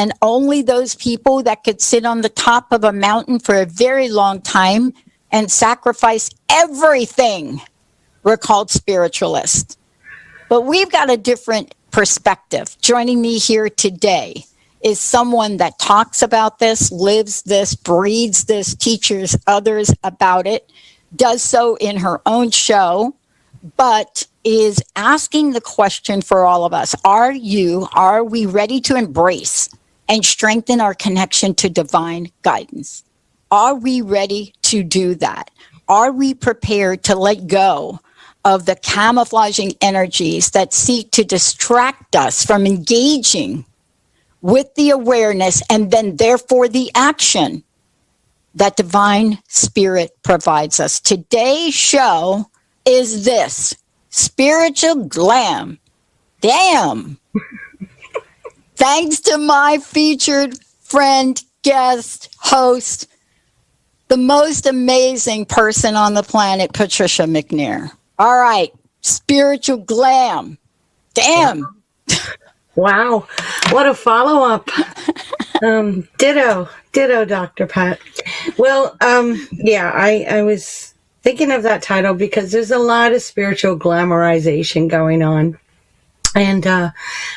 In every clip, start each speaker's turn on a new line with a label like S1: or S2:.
S1: And only those people that could sit on the top of a mountain for a very long time and sacrifice everything were called spiritualists. But we've got a different perspective. Joining me here today is someone that talks about this, lives this, breathes this, teaches others about it, does so in her own show, but is asking the question for all of us. Are we ready to embrace and strengthen our connection to divine guidance? Are we ready to do that? Are we prepared to let go of the camouflaging energies that seek to distract us from engaging with the awareness and then therefore the action that divine spirit provides us? Today's show is this: spiritual glam. Damn. Thanks to my featured friend, guest, host, the most amazing person on the planet, Patricia McNair. All right, spiritual glam. Damn.
S2: Wow, what a follow-up. Ditto, Dr. Pat. Well, I was thinking of that title because there's a lot of spiritual glamorization going on. And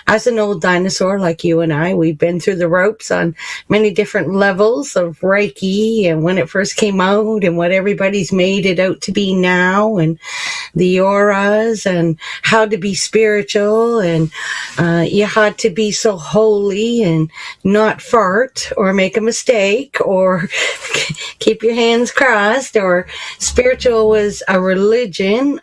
S2: as an old dinosaur like you and I, we've been through the ropes on many different levels of Reiki and when it first came out and what everybody's made it out to be now and the auras and how to be spiritual and you had to be so holy and not fart or make a mistake or keep your hands crossed, or spiritual was a religion,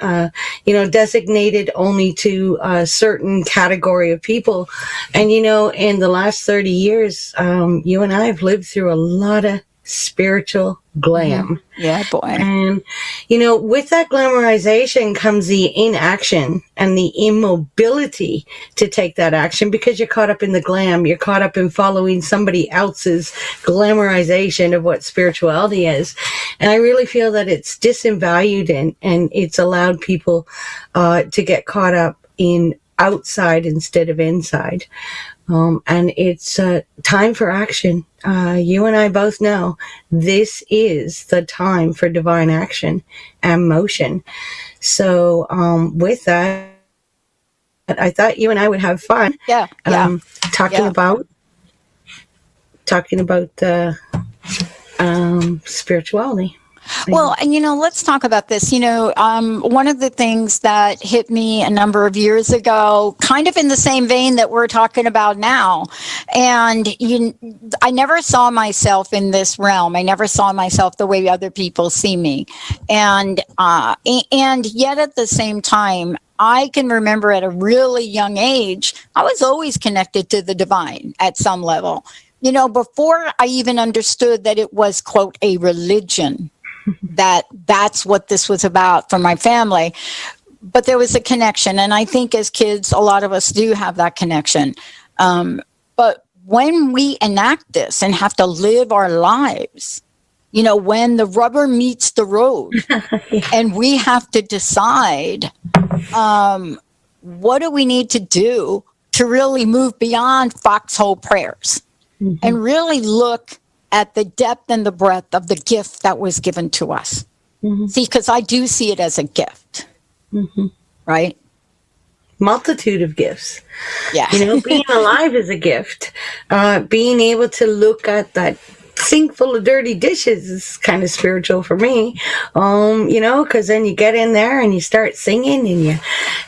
S2: designated only to certain category of people. And in the last 30 years, you and I have lived through a lot of spiritual glam.
S1: Yeah, boy.
S2: And with that glamorization comes the inaction and the immobility to take that action because you're caught up in the glam. You're caught up in following somebody else's glamorization of what spirituality is. And I really feel that it's disvalued and it's allowed people to get caught up in outside instead of inside. And it's time for action. You and I both know this is the time for divine action and motion. So with that, I thought you and I would have fun. Talking about spirituality.
S1: Well, and let's talk about this. One of the things that hit me a number of years ago, kind of in the same vein that we're talking about now, and I never saw myself in this realm. I never saw myself the way other people see me, and yet at the same time, I can remember at a really young age, I was always connected to the divine at some level. Before I even understood that it was, quote, a religion. That's what this was about for my family. But there was a connection. And I think as kids, a lot of us do have that connection. But when we enact this and have to live our lives, when the rubber meets the road and we have to decide, what do we need to do to really move beyond foxhole prayers and really look at the depth and the breadth of the gift that was given to us. See, because I do see it as a gift, right?
S2: Multitude of gifts.
S1: Yeah.
S2: Being alive is a gift. Being able to look at that sink full of dirty dishes is kind of spiritual for me. Because then you get in there and you start singing and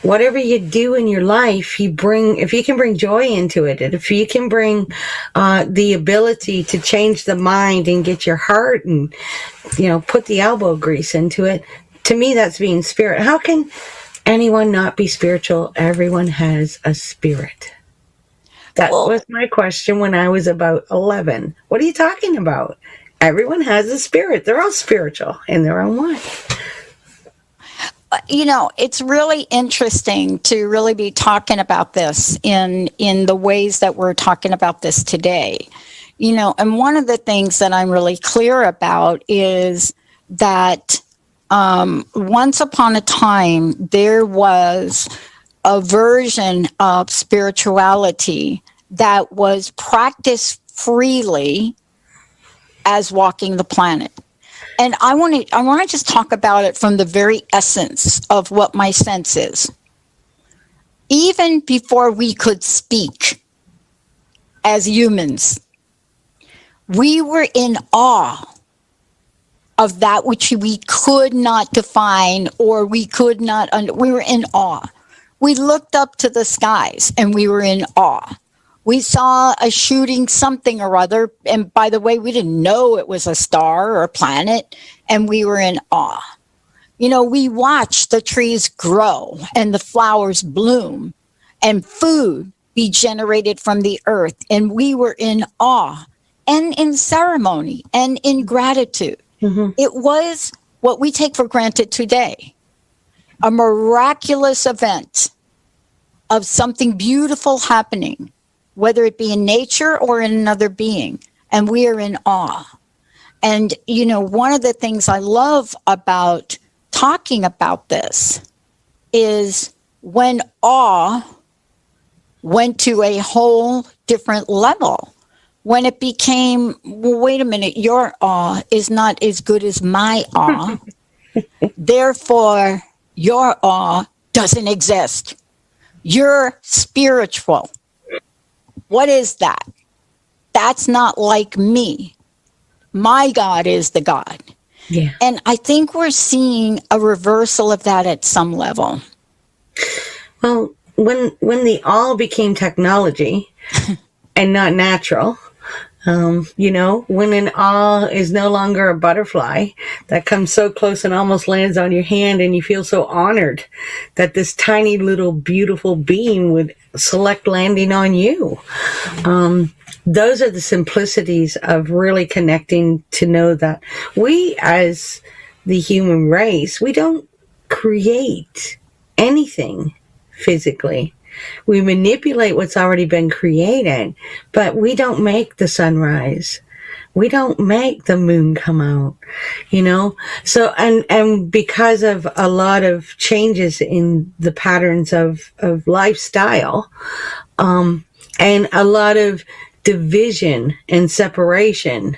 S2: whatever you do in your life, if you can bring joy into it, and if you can bring the ability to change the mind and get your heart and, put the elbow grease into it, to me, that's being spirit. How can anyone not be spiritual? Everyone has a spirit. That was my question when I was about 11. What are you talking about? Everyone has a spirit. They're all spiritual in their own way.
S1: It's really interesting to really be talking about this in the ways that we're talking about this today. And one of the things that I'm really clear about is that once upon a time, there was a version of spirituality that was practiced freely as walking the planet. And I want to just talk about it from the very essence of what my sense is. Even before we could speak as humans, we were in awe of that which we could not define, or we could not, we were in awe. We looked up to the skies and we were in awe. We saw a shooting something or other. And by the way, we didn't know it was a star or a planet, and we were in awe. You know, we watched the trees grow and the flowers bloom and food be generated from the earth. And we were in awe and in ceremony and in gratitude. Mm-hmm. It was what we take for granted today, a miraculous event of something beautiful happening, whether it be in nature or in another being, and we are in awe. And, you know, one of the things I love about talking about this is when awe went to a whole different level, when it became, well, wait a minute, your awe is not as good as my awe. Therefore, your awe doesn't exist. You're spiritual. What is that? That's not like me. My God is the God. Yeah. And I think we're seeing a reversal of that at some level.
S2: Well, when the all became technology and not natural, you know, when an awe is no longer a butterfly that comes so close and almost lands on your hand, and you feel so honored that this tiny little beautiful being would select landing on you. Those are the simplicities of really connecting to know that we, as the human race, we don't create anything physically. We manipulate what's already been created, but we don't make the sunrise. We don't make the moon come out, you know? So, and because of a lot of changes in the patterns of lifestyle, and a lot of division and separation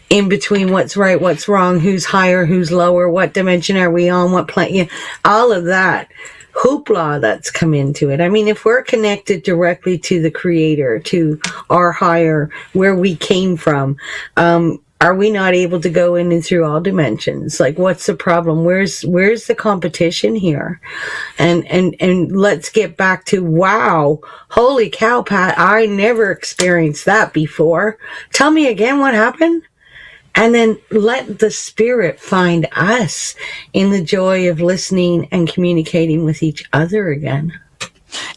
S2: in between what's right, what's wrong, who's higher, who's lower, what dimension are we on, what planet, you know, all of that hoopla that's come into it. I mean, if we're connected directly to the creator, to our higher, where we came from, are we not able to go in and through all dimensions? Like, what's the problem? Where's the competition here? And let's get back to, wow, holy cow, Pat, I never experienced that before. Tell me again what happened. And then let the spirit find us in the joy of listening and communicating with each other again.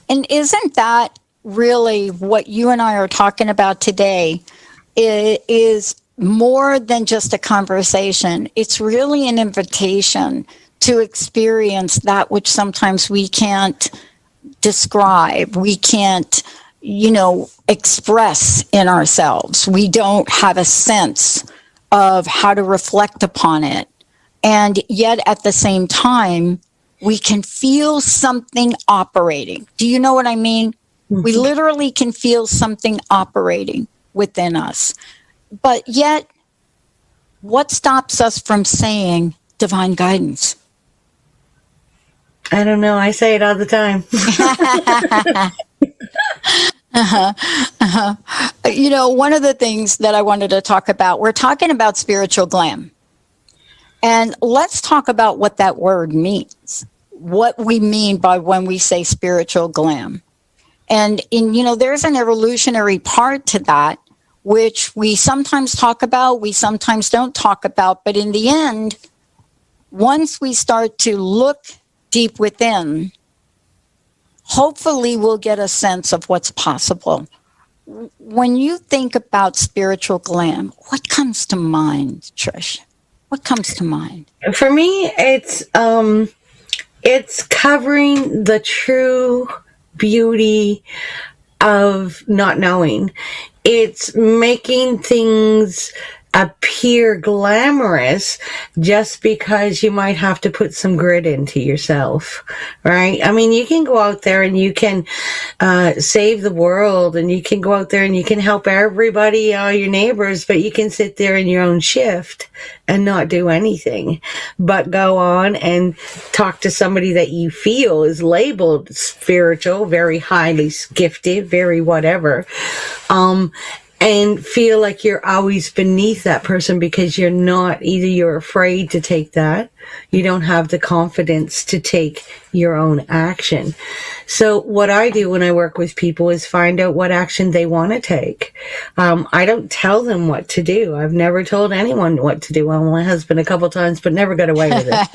S1: And isn't that really what you and I are talking about today? It is more than just a conversation. It's really an invitation to experience that which sometimes we can't describe. We can't, you know, express in ourselves. We don't have a sense of how to reflect upon it. And yet at the same time, we can feel something operating. Do you know what I mean? Mm-hmm. We literally can feel something operating within us. But yet, what stops us from saying divine guidance?
S2: I don't know. I say it all the time.
S1: You know, one of the things that I wanted to talk about, we're talking about spiritual glam. And let's talk about what that word means, what we mean by when we say spiritual glam. And you know, there's an evolutionary part to that, which we sometimes talk about, we sometimes don't talk about. But in the end, once we start to look deep within, hopefully we'll get a sense of what's possible. When you think about spiritual glam, what comes to mind, Trish? What comes to mind?
S2: For me, it's covering the true beauty of not knowing. It's making things appear glamorous just because you might have to put some grit into yourself, right? I mean, you can go out there and you can save the world, and you can go out there and you can help everybody, all your neighbors, but you can sit there in your own shift and not do anything but go on and talk to somebody that you feel is labeled spiritual, very highly gifted, very whatever, and feel like you're always beneath that person because you're afraid to take that. You don't have the confidence to take your own action. So what I do when I work with people is find out what action they want to take. I don't tell them what to do. I've never told anyone what to do. Well, my husband a couple times, but never got away with it.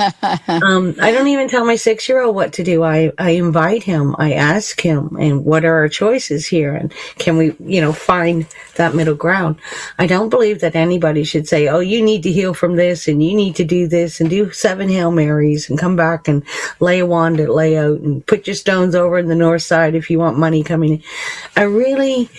S2: I don't even tell my 6-year-old what to do. I invite him. I ask him, and what are our choices here? And can we, find that middle ground? I don't believe that anybody should say, oh, you need to heal from this, and you need to do this, and do 7 Hail Marys, and come back and lay a wand at layout, and put your stones over in the north side if you want money coming in.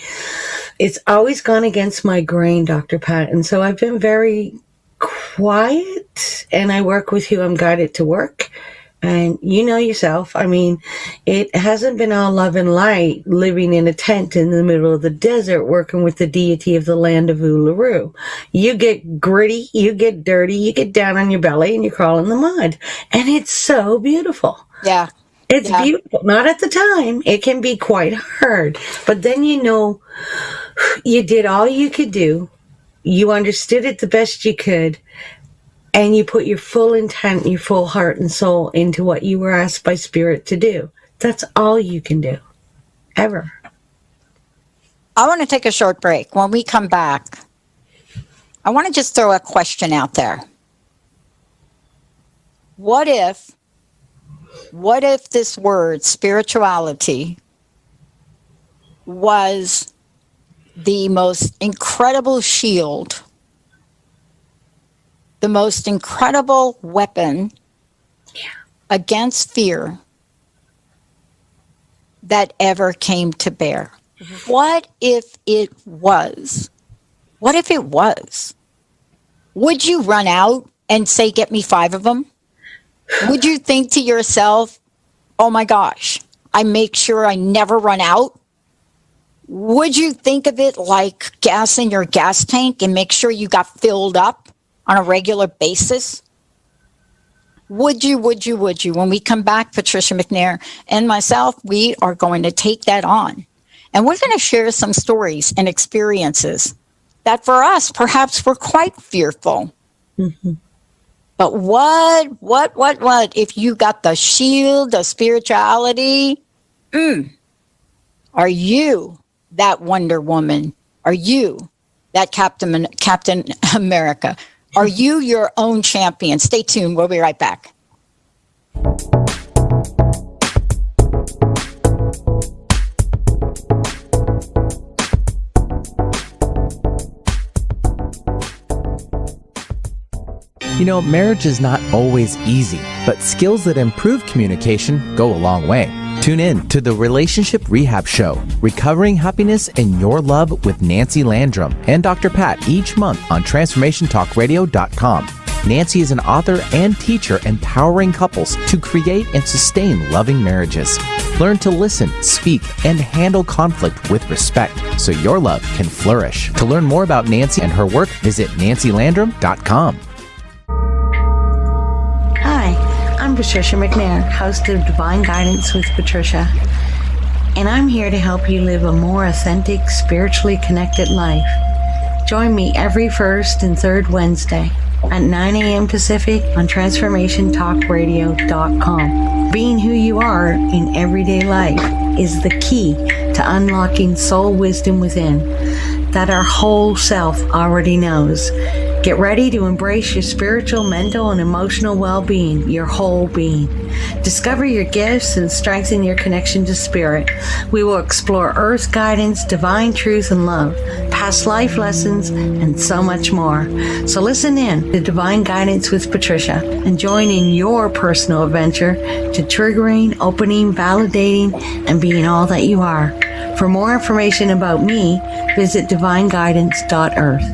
S2: It's always gone against my grain, Dr. Pat. And so I've been very quiet, and I work with who I'm guided to work. And you know yourself, I mean, it hasn't been all love and light living in a tent in the middle of the desert working with the deity of the land of Uluru. You get gritty, you get dirty, you get down on your belly, and you crawl in the mud. And it's so beautiful.
S1: Yeah.
S2: It's beautiful. Not at the time. It can be quite hard. But then you did all you could do. You understood it the best you could. And you put your full intent, your full heart and soul into what you were asked by Spirit to do. That's all you can do. Ever.
S1: I want to take a short break. When we come back, I want to just throw a question out there. What if this word, spirituality, was the most incredible shield, the most incredible weapon against fear that ever came to bear? What if it was? What if it was? Would you run out and say, get me 5 of them? Would you think to yourself, oh my gosh, I make sure I never run out? Would you think of it like gas in your gas tank and make sure you got filled up on a regular basis? Would you? When we come back, Patricia McNair and myself, we are going to take that on. And we're going to share some stories and experiences that for us, perhaps we're quite fearful. Mm-hmm. But what if you got the shield of spirituality? Are you that Wonder Woman? Are you that Captain America? Are you your own champion? Stay tuned. We'll be right back.
S3: Marriage is not always easy, but skills that improve communication go a long way. Tune in to the Relationship Rehab Show, Recovering Happiness in Your Love with Nancy Landrum and Dr. Pat each month on TransformationTalkRadio.com. Nancy is an author and teacher empowering couples to create and sustain loving marriages. Learn to listen, speak, and handle conflict with respect so your love can flourish. To learn more about Nancy and her work, visit nancylandrum.com.
S2: Hi, I'm Patricia McNair, host of Divine Guidance with Patricia, and I'm here to help you live a more authentic, spiritually connected life. Join me every first and third Wednesday at 9 a.m. Pacific on TransformationTalkRadio.com. Being who you are in everyday life is the key to unlocking soul wisdom within that our whole self already knows. Get ready to embrace your spiritual, mental, and emotional well-being, your whole being. Discover your gifts and strengthen your connection to spirit. We will explore earth guidance, divine truth and love, past life lessons, and so much more. So listen in to Divine Guidance with Patricia and join in your personal adventure to triggering, opening, validating, and being all that you are. For more information about me, visit divineguidance.earth.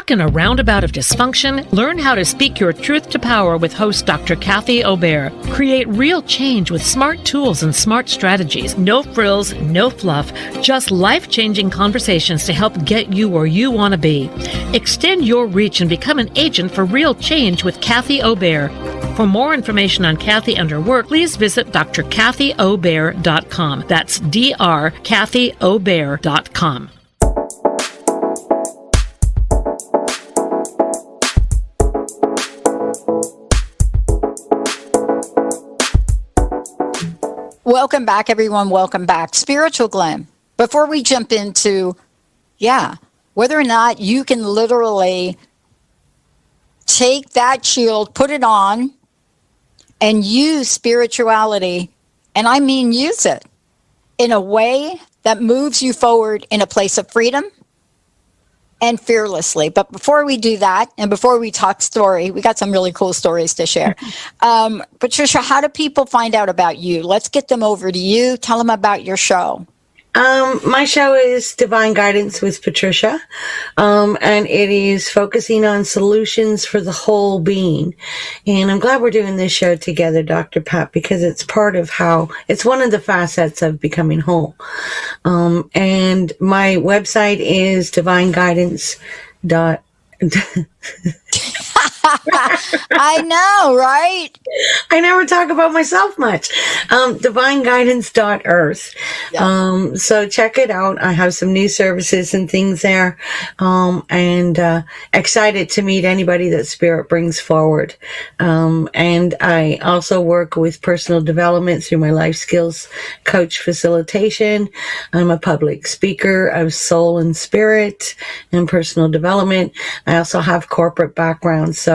S4: Stuck in a roundabout of dysfunction? Learn how to speak your truth to power with host Dr. Kathy Obear. Create real change with smart tools and smart strategies. No frills, no fluff, just life-changing conversations to help get you where you want to be. Extend your reach and become an agent for real change with Kathy Obear. For more information on Kathy and her work, please visit drkathyobear.com. That's drkathyobear.com.
S1: Welcome back, everyone. Welcome back. Spiritual Glam. Before we jump into, whether or not you can literally take that shield, put it on, and use spirituality, and I mean use it, in a way that moves you forward in a place of freedom and fearlessly. But before we do that, and before we talk story, we got some really cool stories to share. Patricia, how do people find out about you? Let's get them over to you. Tell them about your show.
S2: My show is Divine Guidance with Patricia, and it is focusing on solutions for the whole being. And I'm glad we're doing this show together, Dr. Pat, because it's part of it's one of the facets of becoming whole. And my website is divineguidance.
S1: I know, right?
S2: I never talk about myself much. Divineguidance.earth.
S1: Yeah.
S2: So check it out. I have some new services and things there. And excited to meet anybody that Spirit brings forward. And I also work with personal development through my life skills coach facilitation. I'm a public speaker of soul and spirit and personal development. I also have corporate background. So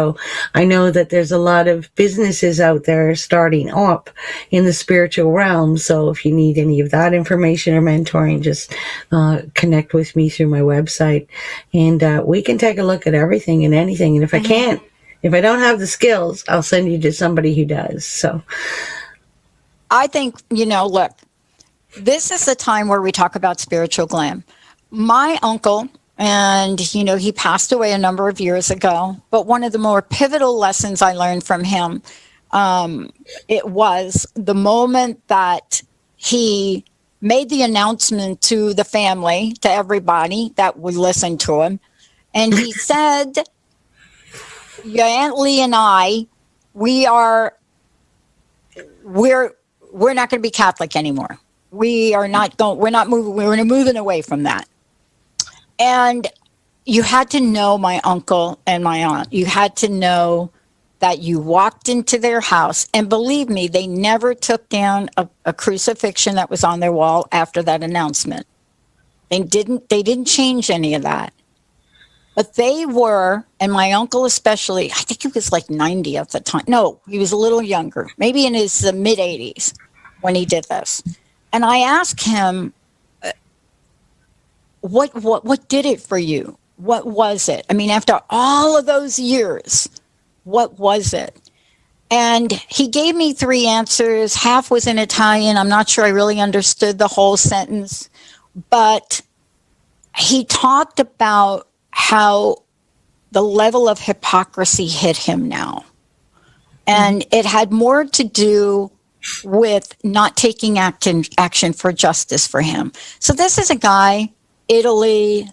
S2: I know that there's a lot of businesses out there starting up in the spiritual realm. So if you need any of that information or mentoring, just connect with me through my website, and we can take a look at everything and anything. And if I don't have the skills, I'll send you to somebody who does. So
S1: I think, look, this is the time where we talk about spiritual glam. My uncle, and, he passed away a number of years ago. But one of the more pivotal lessons I learned from him, it was the moment that he made the announcement to the family, to everybody that would listen to him. And he said, your Aunt Lee and I, we're not going to be Catholic anymore. We're moving away from that. And you had to know my uncle and my aunt. You had to know that you walked into their house. And believe me, they never took down a crucifixion that was on their wall after that announcement. They didn't change any of that. But they were, and my uncle especially, I think he was like 90 at the time. No, he was a little younger, maybe in his mid-80s when he did this. And I asked him, what did it for you? What was it? I mean, after all of those years, what was it? And he gave me 3 answers. Half was in Italian. I'm not sure I really understood the whole sentence. But he talked about how the level of hypocrisy hit him now. And it had more to do with not taking action for justice for him. So this is a guy, Italy,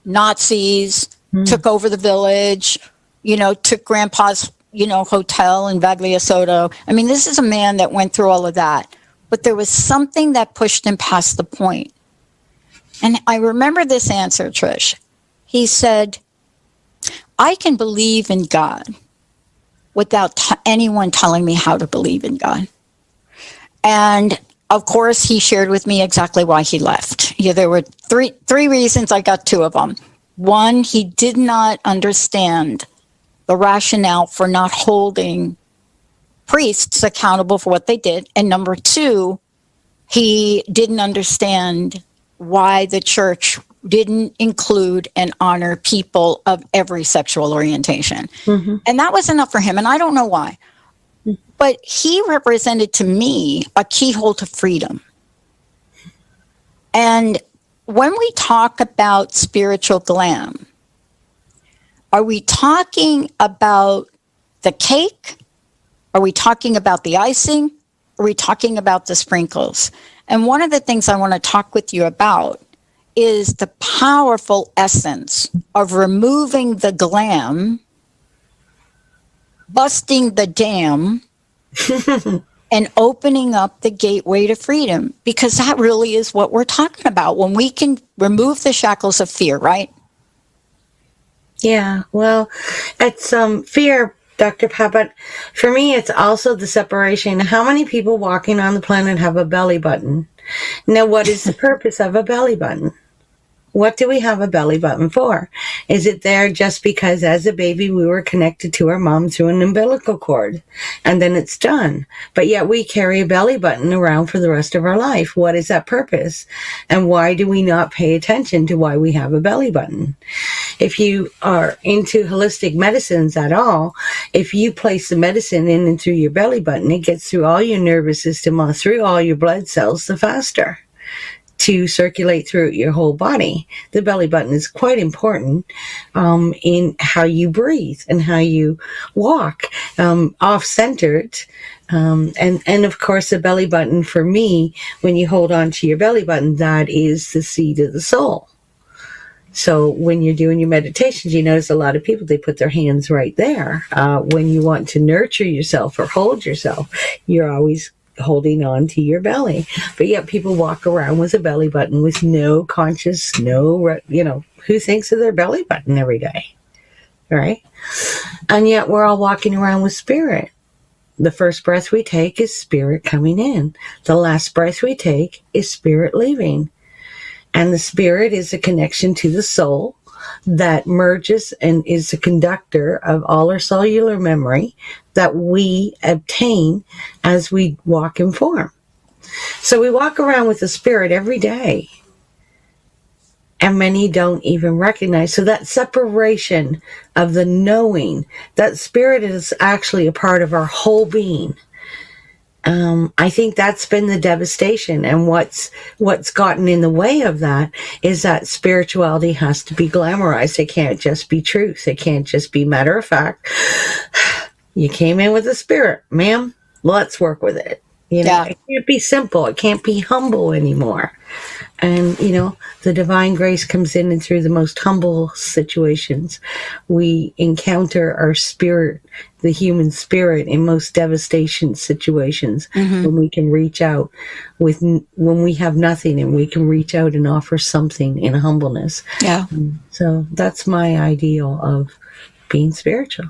S1: Nazis, took over the village, took grandpa's, hotel in Vaglia Soto. I mean, this is a man that went through all of that. But there was something that pushed him past the point. And I remember this answer, Trish. He said, I can believe in God without anyone telling me how to believe in God. And of course, he shared with me exactly why he left. Yeah, there were three reasons. I got 2 of them. One, he did not understand the rationale for not holding priests accountable for what they did. And number 2, he didn't understand why the church didn't include and honor people of every sexual orientation. Mm-hmm. And that was enough for him. And I don't know why. But he represented to me a keyhole to freedom. And when we talk about spiritual glam, Are we talking about the cake? Are we talking about the icing? Are we talking about the sprinkles? And one of the things I want to talk with you about is the powerful essence of removing the glam, busting the dam, and opening up the gateway to freedom, because that really is what we're talking about when we can remove the shackles of fear, right?
S2: Yeah, well, it's fear, Dr. Pat, but for me, it's also the separation. How many people walking on the planet have a belly button? Now, what is the purpose of a belly button? What do we have a belly button for? Is it there just because as a baby we were connected to our mom through an umbilical cord and then it's done? But yet we carry a belly button around for the rest of our life. What is that purpose? And why do we not pay attention to why we have a belly button? If you are into holistic medicines at all, if you place the medicine in and through your belly button, it gets through all your nervous system, through all your blood cells, the faster to circulate through your whole body. The belly button is quite important in how you breathe and how you walk, off-centered. And of course, the belly button for me, when you hold on to your belly button, that is the seat of the soul. So when you're doing your meditations, you notice a lot of people, they put their hands right there. When you want to nurture yourself or hold yourself, you're always holding on to your belly. But yet people walk around with a belly button with no conscious, who thinks of their belly button every day, right? And yet we're all walking around with spirit. The first breath we take is spirit coming in. The last breath we take is spirit leaving. And the spirit is a connection to the soul that merges and is the conductor of all our cellular memory that we obtain as we walk in form. So we walk around with the spirit every day, and many don't even recognize. So that separation of the knowing, that spirit is actually a part of our whole being. I think that's been the devastation, and what's gotten in the way of that is that spirituality has to be glamorized. It can't just be truth. It can't just be matter of fact. You came in with a spirit, ma'am. Let's work with it. It can't be simple. It can't be humble anymore. And, the divine grace comes in and through the most humble situations. We encounter our spirit, the human spirit, in most devastation situations, when we can reach out when we have nothing and we can reach out and offer something in humbleness.
S1: Yeah.
S2: So that's my ideal of being spiritual.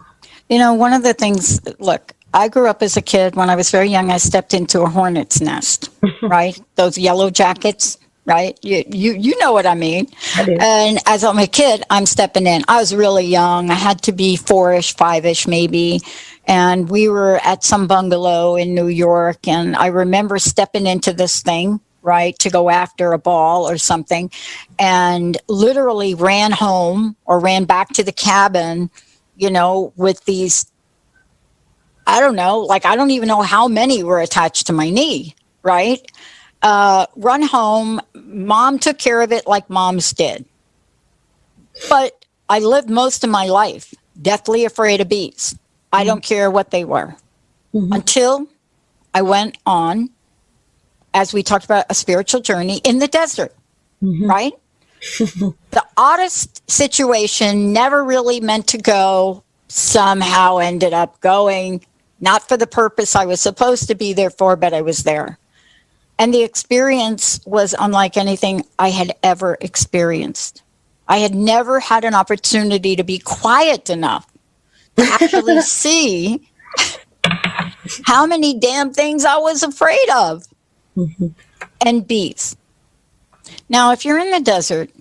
S1: One of the things, look, I grew up as a kid. When I was very young, I stepped into a hornet's nest, right? Those yellow jackets, right? You know what I mean.
S2: I do.
S1: And as I'm a kid, I'm stepping in. I was really young. I had to be 4-ish, 5-ish maybe. And we were at some bungalow in New York. And I remember stepping into this thing, right, to go after a ball or something. And literally ran home or ran back to the cabin, with these, I don't know, I don't even know how many were attached to my knee, right? Run home. Mom took care of it like moms did. But I lived most of my life deathly afraid of bees. I don't care what they were. Until I went on, as we talked about, a spiritual journey in the desert, right? The oddest situation, never really meant to go, somehow ended up going, not for the purpose I was supposed to be there for, but I was there. And the experience was unlike anything I had ever experienced. I had never had an opportunity to be quiet enough to actually see how many damn things I was afraid of. And bees. Now, if you're in the desert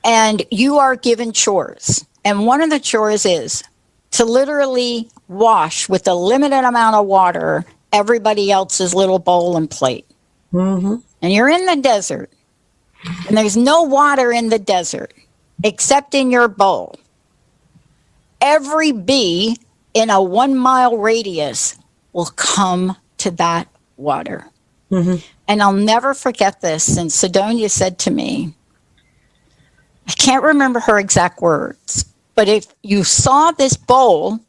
S1: and you are given chores, and one of the chores is to literally wash with a limited amount of water everybody else's little bowl and plate. And you're in the desert, and there's no water in the desert except in your bowl. Every bee in a 1-mile radius will come to that water. And I'll never forget this. And Sidonia said to me, I can't remember her exact words, But if you saw this bowl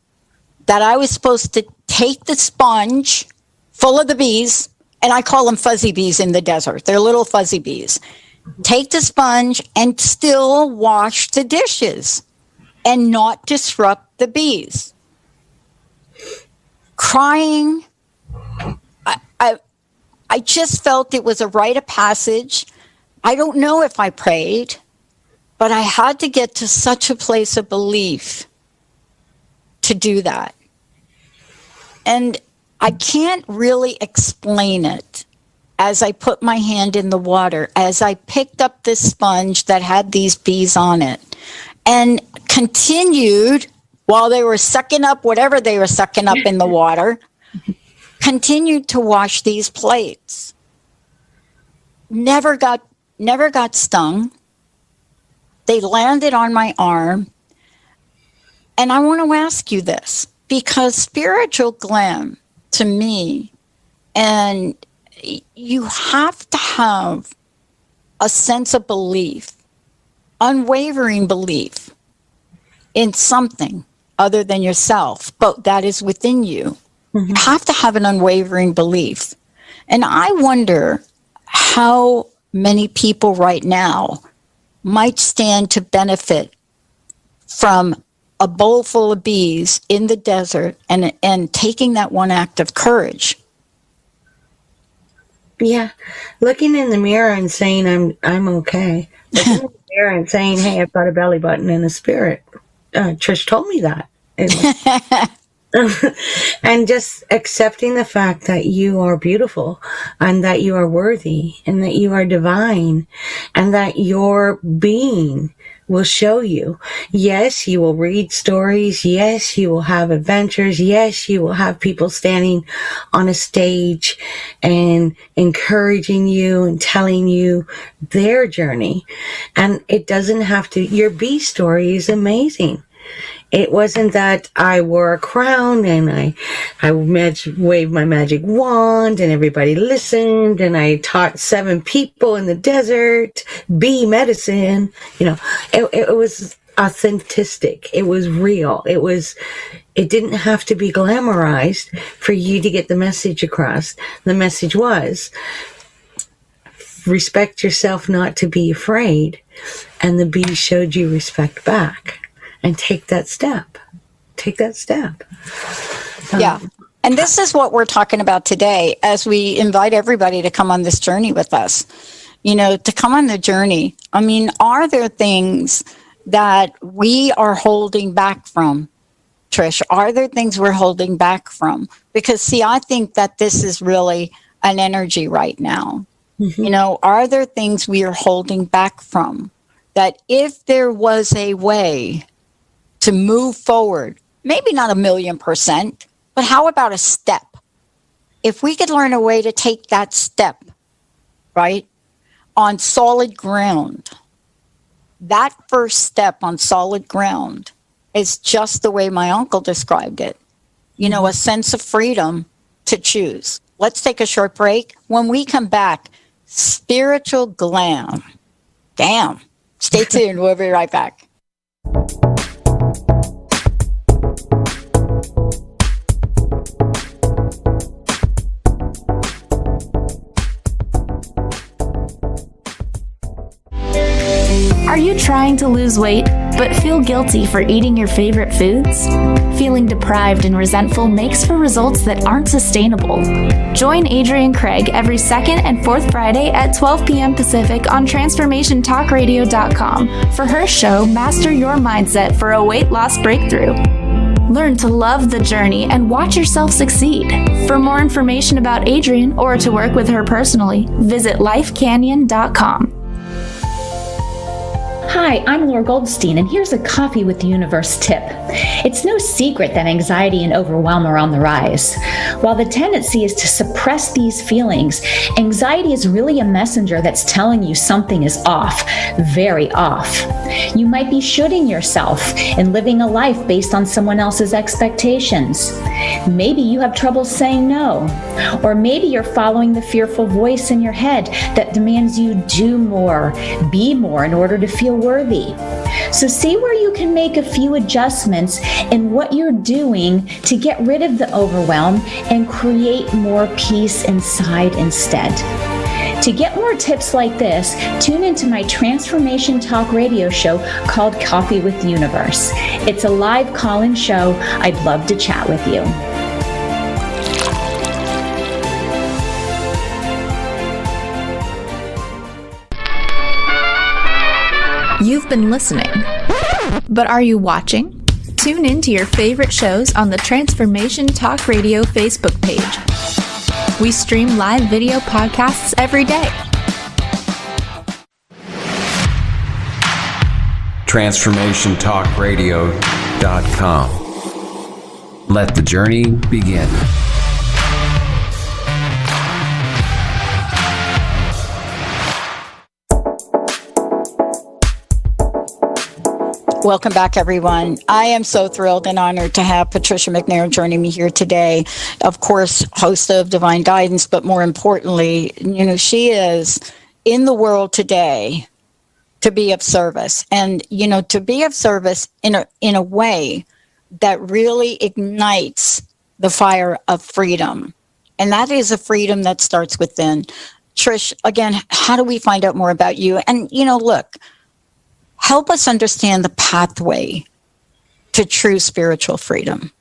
S1: that I was supposed to take the sponge full of the bees, and I call them fuzzy bees in the desert. They're little fuzzy bees. Take the sponge and still wash the dishes and not disrupt the bees. Crying. I just felt it was a rite of passage. I don't know if I prayed, but I had to get to such a place of belief to do that. And I can't really explain it as I put my hand in the water, as I picked up this sponge that had these bees on it and continued while they were sucking up whatever they were sucking up in the water, continued to wash these plates. Never got stung. They landed on my arm. And I want to ask you this, because spiritual glam, to me, and you have to have a sense of belief, unwavering belief in something other than yourself, but that is within you. You have to have an unwavering belief. And I wonder how many people right now might stand to benefit from a bowl full of bees in the desert and taking that one act of courage.
S2: Yeah. Looking in the mirror and saying, I'm okay. Looking in the mirror and saying, hey, I've got a belly button and a spirit. Trish told me that. And just accepting the fact that you are beautiful and that you are worthy and that you are divine and that your being will show you. Yes, you will read stories. Yes, you will have adventures. Yes, you will have people standing on a stage and encouraging you and telling you their journey. And it doesn't have to, your bee story is amazing. It wasn't that I wore a crown and I waved my magic wand and everybody listened and I taught 7 people in the desert bee medicine. You know, it was authentic. It was real. It didn't have to be glamorized for you to get the message across. The message was, respect yourself not to be afraid. And the bee showed you respect back. And take that step.
S1: Yeah. And this is what we're talking about today as we invite everybody to come on this journey with us. You know, to come on the journey. I mean, are there things that we are holding back from, Trish? Are there things we're holding back from? Because, see, I think that this is really an energy right now. Mm-hmm. You know, are there things we are holding back from that if there was a way to move forward, maybe not 1,000,000%, but how about a step? If we could learn a way to take that step, right, on solid ground, that first step on solid ground is just the way my uncle described it. You know, a sense of freedom to choose. Let's take a short break. When we come back, spiritual glam. Damn. Stay tuned. We'll be right back.
S5: Are you trying to lose weight, but feel guilty for eating your favorite foods? Feeling deprived and resentful makes for results that aren't sustainable. Join Adrienne Craig every second and fourth Friday at 12 p.m. Pacific on TransformationTalkRadio.com for her show, Master Your Mindset for a Weight Loss Breakthrough. Learn to love the journey and watch yourself succeed. For more information about Adrienne or to work with her personally, visit lifecanyon.com.
S6: Hi, I'm Laura Goldstein, and here's a Coffee with the Universe tip. It's no secret that anxiety and overwhelm are on the rise. While the tendency is to suppress these feelings, anxiety is really a messenger that's telling you something is off, very off. You might be shooting yourself and living a life based on someone else's expectations. Maybe you have trouble saying no, or maybe you're following the fearful voice in your head that demands you do more, be more in order to feel worthy. So see where you can make a few adjustments in what you're doing to get rid of the overwhelm and create more peace inside instead. To get more tips like this, tune into my Transformation Talk radio show called Coffee with the Universe. It's a live call-in show. I'd love to chat with you.
S5: You've been listening, but are you watching? Tune in to your favorite shows on the Transformation Talk Radio Facebook page. We stream live video podcasts every day.
S7: TransformationTalkRadio.com. Let the journey begin.
S1: Welcome back, everyone. I am so thrilled and honored to have Patricia McNair joining me here today. Of course, host of Divine Guidance, but more importantly, she is in the world today to be of service, and to be of service in a way that really ignites the fire of freedom, and that is a freedom that starts within. Trish, again, how do we find out more about you? And look. Help us understand the pathway to true spiritual freedom.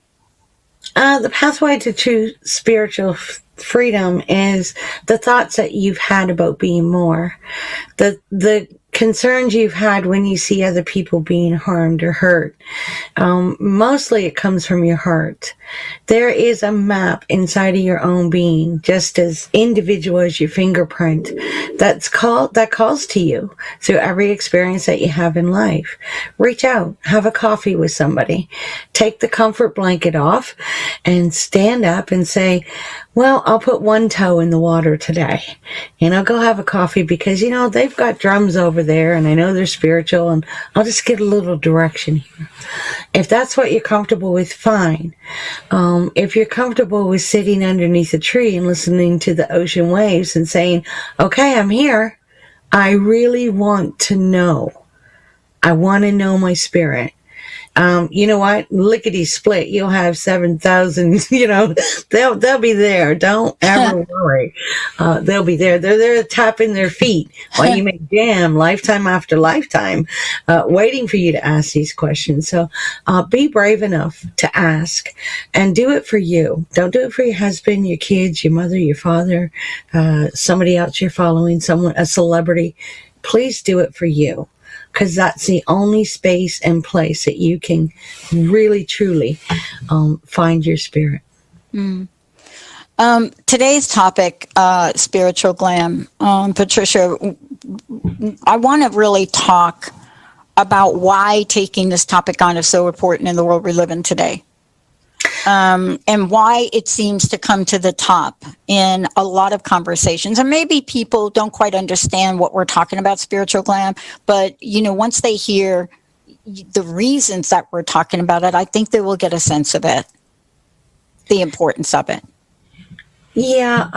S2: The pathway to true spiritual freedom is the thoughts that you've had about being more, the concerns you've had when you see other people being harmed or hurt. Mostly it comes from your heart. There is a map inside of your own being, just as individual as your fingerprint, that calls to you through every experience that you have in life. Reach out, have a coffee with somebody, take the comfort blanket off, and stand up and say, well, I'll put one toe in the water today, and I'll go have a coffee because, they've got drums over there, and I know they're spiritual, and I'll just get a little direction here. If that's what you're comfortable with, fine. If you're comfortable with sitting underneath a tree and listening to the ocean waves and saying, okay, I'm here. I really want to know. I want to know my spirit. You know what? Lickety split. You'll have 7,000, they'll be there. Don't ever worry. They'll be there. They're there tapping their feet while you make jam lifetime after lifetime, waiting for you to ask these questions. So, be brave enough to ask and do it for you. Don't do it for your husband, your kids, your mother, your father, somebody else you're following, a celebrity. Please do it for you. Because that's the only space and place that you can really, truly find your spirit.
S1: Today's topic, spiritual glam. Patricia, I want to really talk about why taking this topic on is so important in the world we live in today. And why it seems to come to the top in a lot of conversations. And maybe people don't quite understand what we're talking about, spiritual glam, but, once they hear the reasons that we're talking about it, I think they will get a sense of it, the importance of it.
S2: Yeah,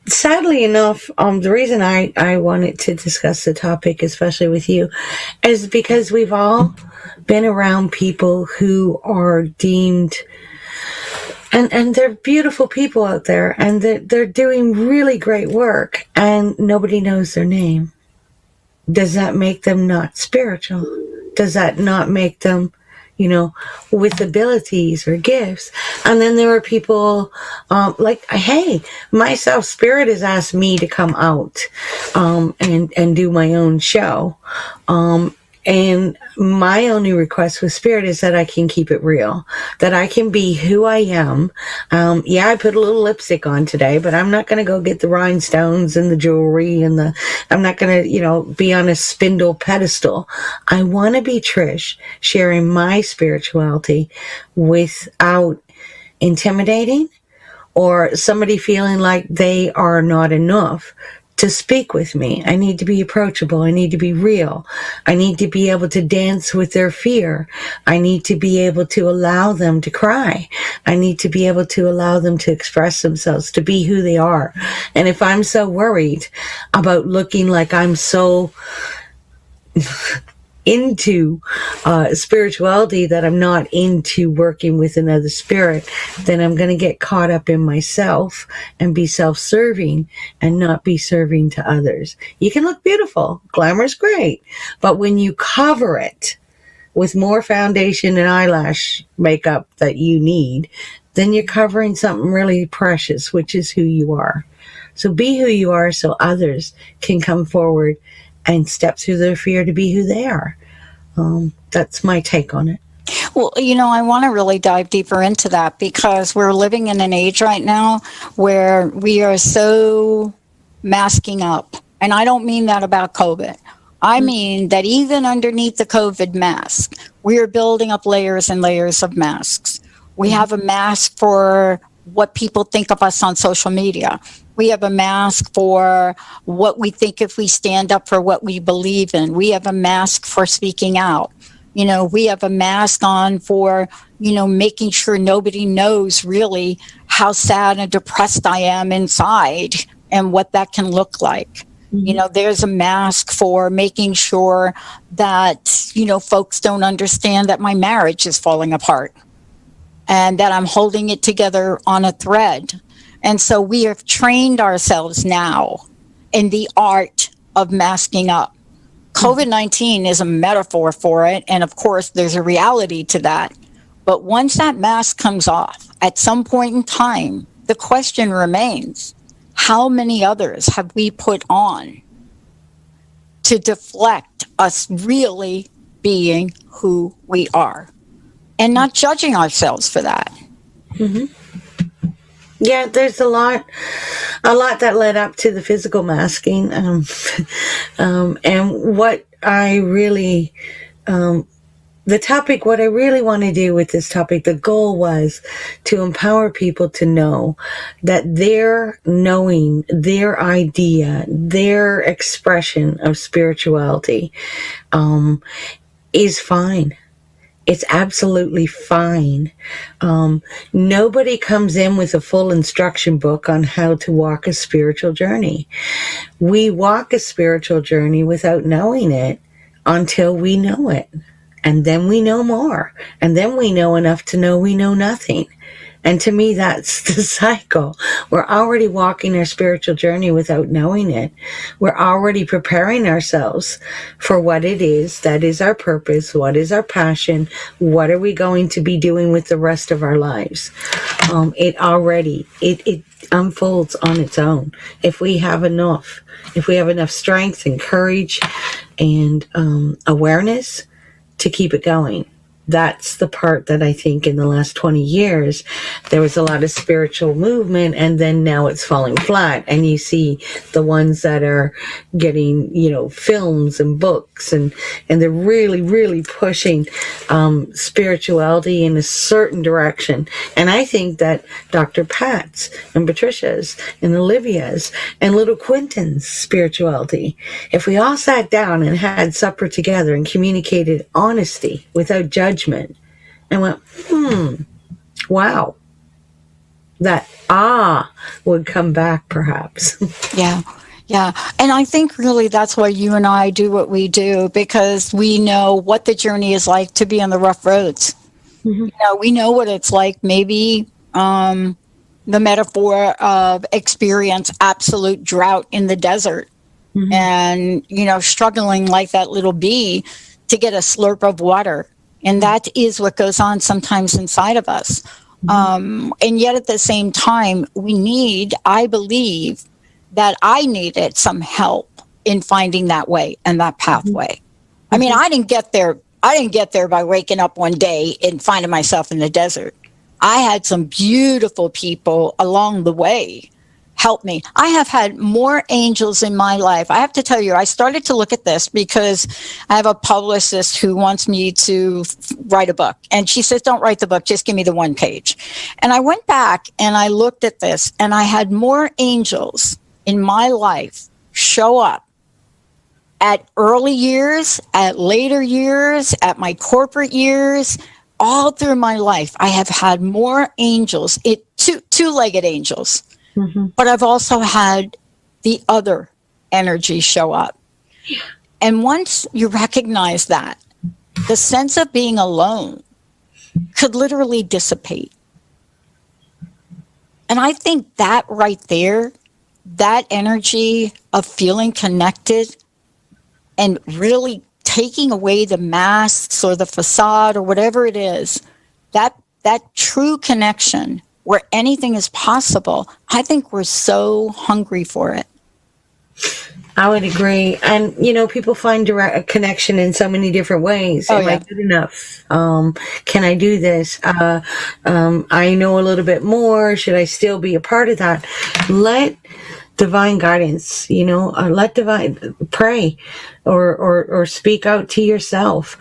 S2: sadly enough, the reason I wanted to discuss the topic, especially with you, is because we've all been around people who are deemed... And they're beautiful people out there, and they're doing really great work, and nobody knows their name. Does that make them not spiritual? Does that not make them, with abilities or gifts? And then there are people hey, my self-spirit has asked me to come out and do my own show. And my only request with spirit is that I can keep it real, that I can be who I am. I put a little lipstick on today, but I'm not going to go get the rhinestones and the jewelry and I'm not going to, be on a spindle pedestal. I want to be Trish, sharing my spirituality without intimidating or somebody feeling like they are not enough to speak with me. I need to be approachable. I need to be real. I need to be able to dance with their fear. I need to be able to allow them to cry. I need to be able to allow them to express themselves, to be who they are. And if I'm so worried about looking like I'm so into spirituality, that I'm not into working with another spirit, then I'm going to get caught up in myself and be self-serving and not be serving to others. You can look beautiful. Glamour's great. But when you cover it with more foundation and eyelash makeup that you need, then you're covering something really precious, which is who you are. So be who you are so others can come forward and step through their fear to be who they are. That's my take on it.
S1: Well, I want to really dive deeper into that, because we're living in an age right now where we are so masking up. And I don't mean that about COVID. I mean that even underneath the COVID mask, we are building up layers and layers of masks. We have a mask for what people think of us on social media. We have a mask for what we think if we stand up for what we believe in. We have a mask for speaking out. We have a mask on for, making sure nobody knows really how sad and depressed I am inside and what that can look like. There's a mask for making sure that, folks don't understand that my marriage is falling apart and that I'm holding it together on a thread. And so we have trained ourselves now in the art of masking up. COVID-19 is a metaphor for it. And of course, there's a reality to that. But once that mask comes off, at some point in time, the question remains, how many others have we put on to deflect us really being who we are and not judging ourselves for that?
S2: Mm-hmm. Yeah, there's a lot that led up to the physical masking. And what I really, what I really want to do with this topic, the goal was to empower people to know that their knowing, their idea, their expression of spirituality, is fine. It's absolutely fine. Nobody comes in with a full instruction book on how to walk a spiritual journey. We walk a spiritual journey without knowing it until we know it. And then we know more. And then we know enough to know we know nothing. And to me, that's the cycle. We're already walking our spiritual journey without knowing it. We're already preparing ourselves for what it is that is our purpose, what is our passion, what are we going to be doing with the rest of our lives. It unfolds on its own. If we have enough strength and courage and awareness to keep it going. That's the part that I think in the last 20 years, there was a lot of spiritual movement, and then now it's falling flat. And you see the ones that are getting, films and books, and they're really, really pushing spirituality in a certain direction. And I think that Dr. Pat's and Patricia's and Olivia's and little Quentin's spirituality, if we all sat down and had supper together and communicated honesty without judgment, and went, wow, that would come back perhaps.
S1: Yeah. And I think really that's why you and I do what we do, because we know what the journey is like to be on the rough roads. Mm-hmm. We know what it's like, maybe the metaphor of experience absolute drought in the desert. Mm-hmm. And, struggling like that little bee to get a slurp of water. And that is what goes on sometimes inside of us. Mm-hmm. And yet at the same time, I believe that I needed some help in finding that way and that pathway. Mm-hmm. I mean, I didn't get there by waking up one day and finding myself in the desert. I had some beautiful people along the way help me. I have had more angels in my life. I have to tell you, I started to look at this because I have a publicist who wants me to write a book. And she says, don't write the book, just give me the one page. And I went back and I looked at this, and I had more angels in my life show up at early years, at later years, at my corporate years. All through my life, I have had more angels, two-legged angels. Mm-hmm. But I've also had the other energy show up. And once you recognize that, the sense of being alone could literally dissipate. And I think that right there, that energy of feeling connected and really taking away the masks or the facade or whatever it is, that true connection where anything is possible, I think we're so hungry for it.
S2: I would agree. And, people find direct connection in so many different ways. Am I good enough? Can I do this? I know a little bit more. Should I still be a part of that? Let divine guidance, let divine pray or speak out to yourself.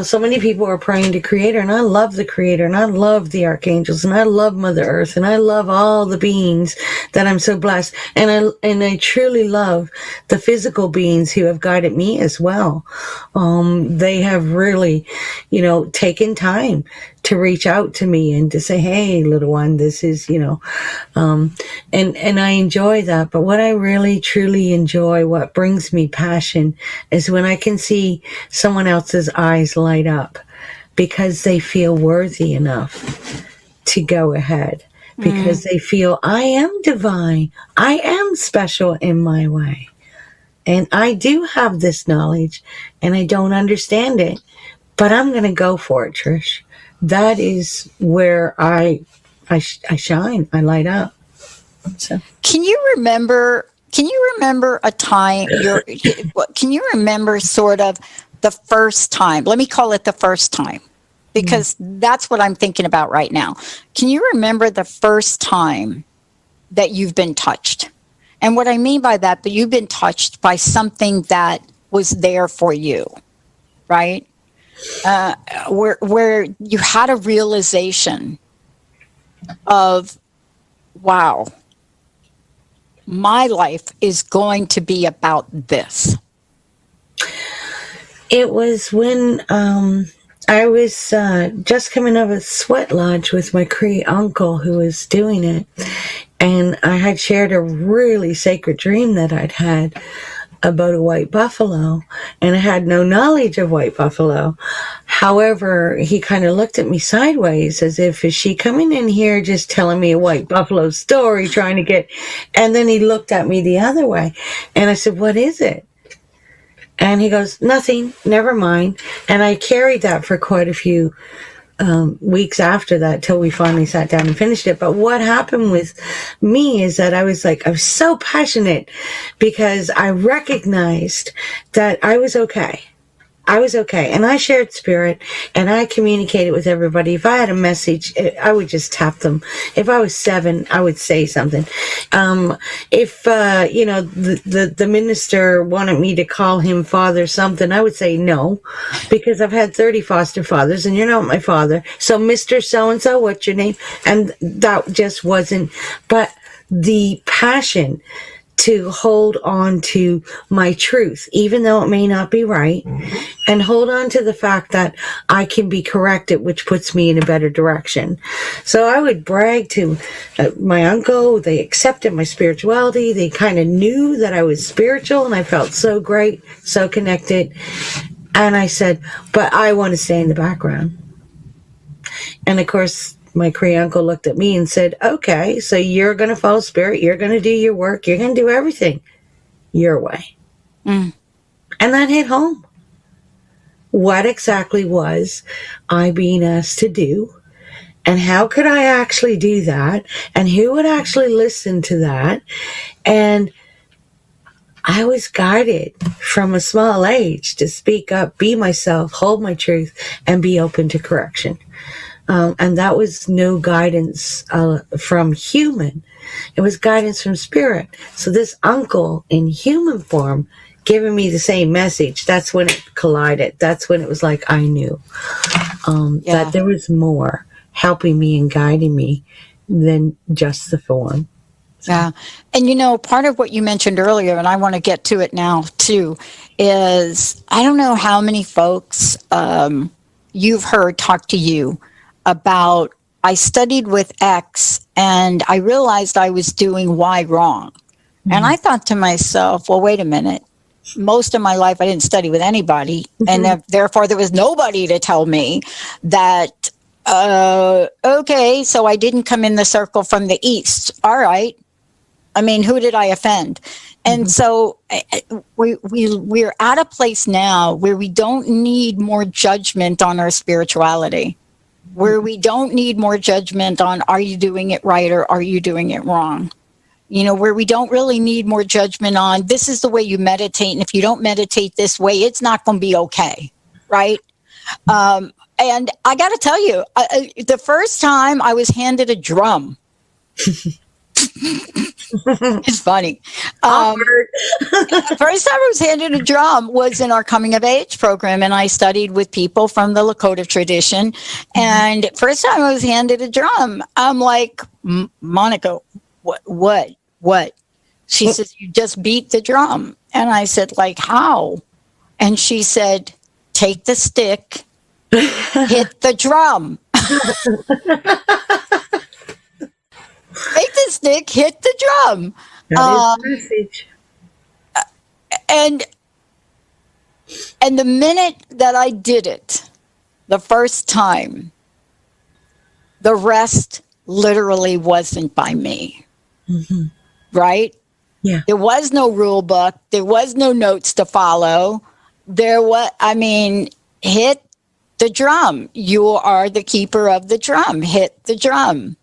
S2: So many people are praying to Creator, and I love the Creator, and I love the archangels, and I love Mother Earth, and I love all the beings that I'm so blessed. And I truly love the physical beings who have guided me as well. They have really, taken time to reach out to me and to say, hey, little one, this is, and I enjoy that. But what I really, truly enjoy, what brings me passion, is when I can see someone else's eyes light up because they feel worthy enough to go ahead, because they feel I am divine. I am special in my way. And I do have this knowledge and I don't understand it, but I'm going to go for it, Trish. That is where I shine. I light up. So.
S1: Can you remember a time? Can you remember sort of the first time? Let me call it the first time, because that's what I'm thinking about right now. Can you remember the first time that you've been touched? And what I mean by that you've been touched by something that was there for you, right? Where you had a realization of, wow, my life is going to be about this.
S2: It was when I was just coming out of a sweat lodge with my Cree uncle who was doing it. And I had shared a really sacred dream that I'd had about a white buffalo, and I had no knowledge of white buffalo. However, he kind of looked at me sideways as if, is she coming in here just telling me a white buffalo story, trying to get, and then he looked at me the other way, and I said, what is it? And he goes, nothing, never mind. And I carried that for quite a few weeks after that till we finally sat down and finished it. But what happened with me is that I was so passionate because I recognized that I was okay. I was okay. And I shared spirit and I communicated with everybody. If I had a message, I would just tap them. If I was 7, I would say something. If the minister wanted me to call him father something, I would say no, because I've had 30 foster fathers and you're not my father. So Mr. So-and-so, what's your name? And that just wasn't, but the passion to hold on to my truth, even though it may not be right, and hold on to the fact that I can be corrected, which puts me in a better direction. So I would brag to my uncle. They accepted my spirituality. They kind of knew that I was spiritual, and I felt so great, so connected. And I said, but I want to stay in the background. And of course, my Cree uncle looked at me and said, okay, so you're going to follow spirit. You're going to do your work. You're going to do everything your way. And that hit home. What exactly was I being asked to do? And how could I actually do that? And who would actually listen to that? And I was guided from a small age to speak up, be myself, hold my truth, and be open to correction. And that was no guidance from human. It was guidance from spirit. So this uncle in human form giving me the same message, that's when it collided. That's when it was like I knew that there was more helping me and guiding me than just the form. So.
S1: Yeah. And, part of what you mentioned earlier, and I want to get to it now too, is I don't know how many folks you've heard talk to you about, I studied with X and I realized I was doing Y wrong. And I thought to myself, well, wait a minute. most of my life I didn't study with anybody, and therefore there was nobody to tell me that, okay, so I didn't come in the circle from the east. All right. I mean, who did I offend? And so we're at a place now where we don't need more judgment on our spirituality, where we don't need more judgment on, are you doing it right or are you doing it wrong? You know, where we don't really need more judgment on, this is the way you meditate, and if you don't meditate this way, it's not going to be okay, right? And I got to tell you, the first time I was handed a drum, it's funny. The first time I was handed a drum was in our coming of age program, and I studied with people from the Lakota tradition. And first time I was handed a drum, I'm like, Monica, what? She says, you just beat the drum. And I said, like, how? And she said, take the stick, hit the drum. Take the stick, hit the drum.
S2: That is the message.
S1: And the minute that I did it, the first time, the rest literally wasn't by me. Right?
S2: Yeah.
S1: There was no rule book. There was no notes to follow. Hit the drum. You are the keeper of the drum. Hit the drum.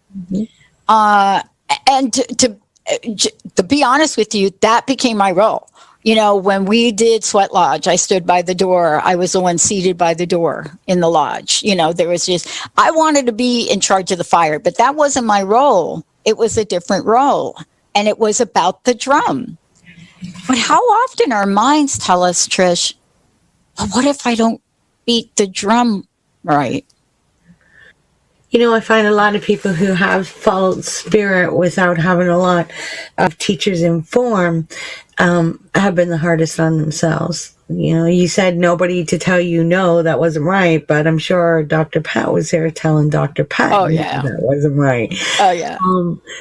S1: And to be honest with you, that became my role. You know, when we did Sweat Lodge, I stood by the door. I was the one seated by the door in the lodge. You know, I wanted to be in charge of the fire, but that wasn't my role. It was a different role. And it was about the drum. But how often our minds tell us, Trish, well, what if I don't beat the drum right?
S2: You know, I find a lot of people who have followed spirit without having a lot of teachers inform have been the hardest on themselves. You know, you said nobody to tell you no, that wasn't right, but I'm sure Dr. Pat was there telling Dr. Pat that wasn't right.
S1: Oh, yeah.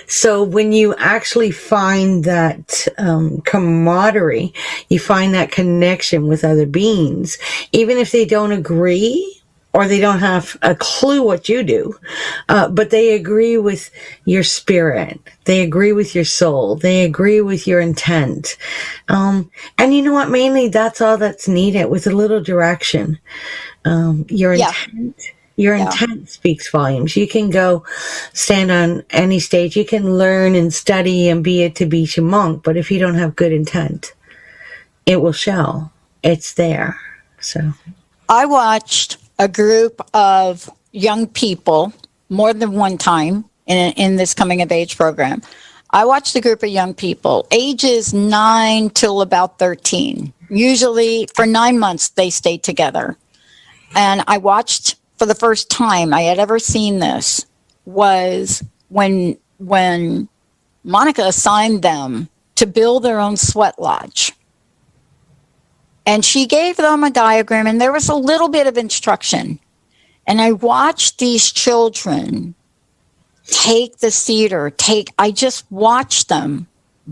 S2: So when you actually find that camaraderie, you find that connection with other beings, even if they don't agree, or they don't have a clue what you do, but they agree with your spirit. They agree with your soul. They agree with your intent. And you know what? Mainly that's all that's needed, with a little direction. Your intent speaks volumes. You can go stand on any stage. You can learn and study and be a Tibetan monk, but if you don't have good intent, it will show. It's there. So
S1: I watched a group of young people more than one time in this coming of age program. I watched a group of young people, ages 9 till about 13. Usually for 9 months they stayed together. And I watched, for the first time I had ever seen this, was when Monica assigned them to build their own sweat lodge. And she gave them a diagram, and there was a little bit of instruction. And I watched these children take the cedar, I just watched them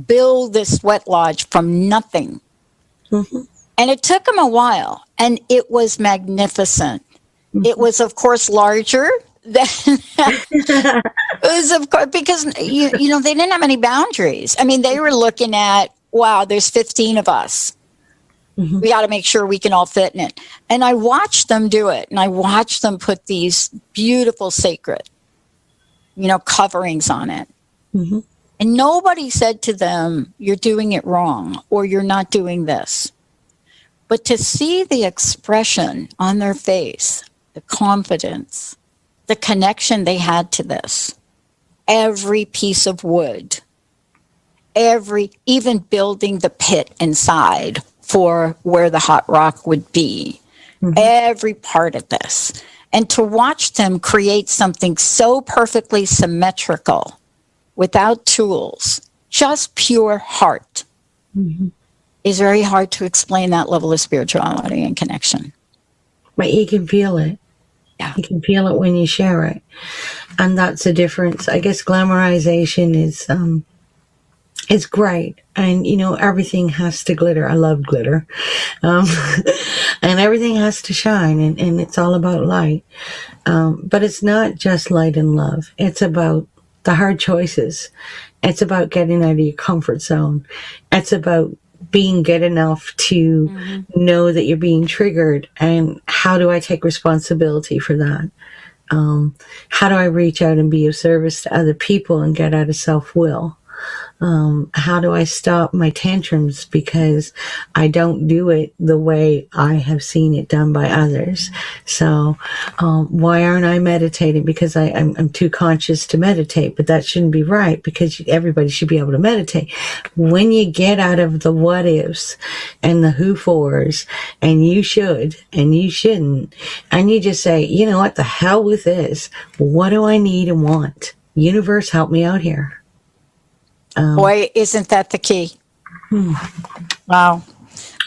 S1: build this sweat lodge from nothing. And it took them a while, and it was magnificent. It was, of course, larger than it was, of course, because you know, they didn't have any boundaries. I mean, they were looking at, wow, there's 15 of us. We got to make sure we can all fit in it. And I watched them do it. And I watched them put these beautiful sacred, you know, coverings on it. And nobody said to them, you're doing it wrong, or you're not doing this. But to see the expression on their face, the confidence, the connection they had to this, every piece of wood, even building the pit inside for where the hot rock would be, every part of this. And to watch them create something so perfectly symmetrical, without tools, just pure heart, is very hard to explain that level of spirituality and connection.
S2: But you can feel it. Yeah. You can feel it when you share it. And that's the difference. I guess glamorization is is great. And, everything has to glitter. I love glitter. Um, and everything has to shine, and it's all about light. But it's not just light and love. It's about the hard choices. It's about getting out of your comfort zone. It's about being good enough to know that you're being triggered, and how do I take responsibility for that? How do I reach out and be of service to other people and get out of self-will? How do I stop my tantrums because I don't do it the way I have seen it done by others? So, why aren't I meditating? Because I'm too conscious to meditate, but that shouldn't be right, because everybody should be able to meditate. When you get out of the what ifs and the who fors, and you should and you shouldn't, and you just say, you know what, the hell with this. What do I need and want? Universe, help me out here.
S1: Boy, isn't that the key? Wow.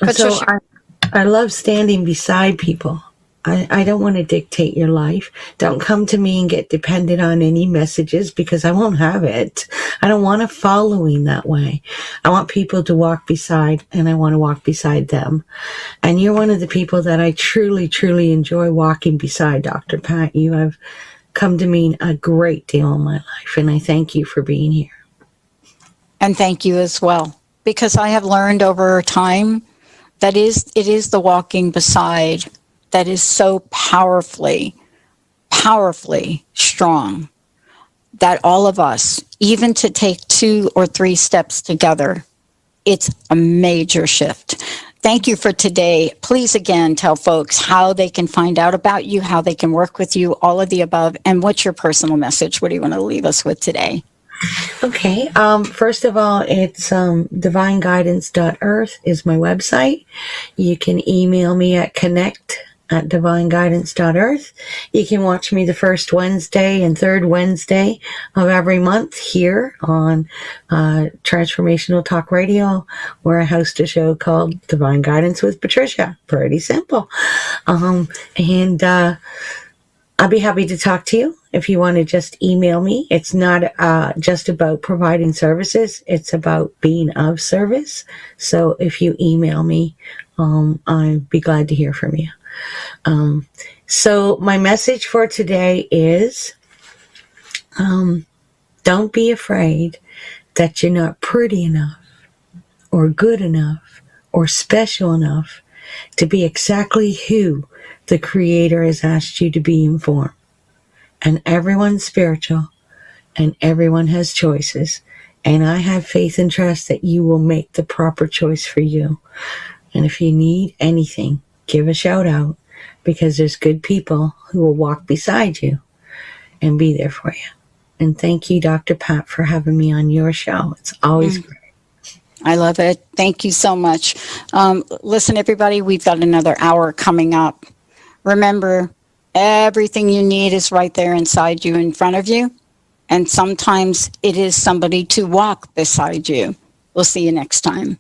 S1: Patricia.
S2: So I love standing beside people. I don't want to dictate your life. Don't come to me and get dependent on any messages, because I won't have it. I don't want a following that way. I want people to walk beside, and I want to walk beside them. And you're one of the people that I truly, truly enjoy walking beside, Dr. Pat. You have come to mean a great deal in my life, and I thank you for being here.
S1: And thank you as well, because I have learned over time that it is the walking beside that is so powerfully strong, that all of us, even to take 2 or 3 steps together, it's a major shift. Thank you for today. Please again tell folks how they can find out about you, how they can work with you, all of the above, and what's your personal message? What do you want to leave us with today?
S2: Okay. First of all, it's divineguidance.earth is my website. You can email me at connect@divineguidance.earth. You can watch me the first Wednesday and third Wednesday of every month here on Transformational Talk Radio, where I host a show called Divine Guidance with Patricia. Pretty simple. And I'll be happy to talk to you if you want to just email me. It's not just about providing services. It's about being of service. So if you email me, I'd be glad to hear from you. So my message for today is, don't be afraid that you're not pretty enough or good enough or special enough to be exactly who the Creator has asked you to be in form. And everyone's spiritual, and everyone has choices. And I have faith and trust that you will make the proper choice for you. And if you need anything, give a shout out, because there's good people who will walk beside you and be there for you. And thank you, Dr. Pat, for having me on your show. It's always great.
S1: I love it. Thank you so much. Listen, everybody, we've got another hour coming up. Remember, everything you need is right there inside you, in front of you. And sometimes it is somebody to walk beside you. We'll see you next time.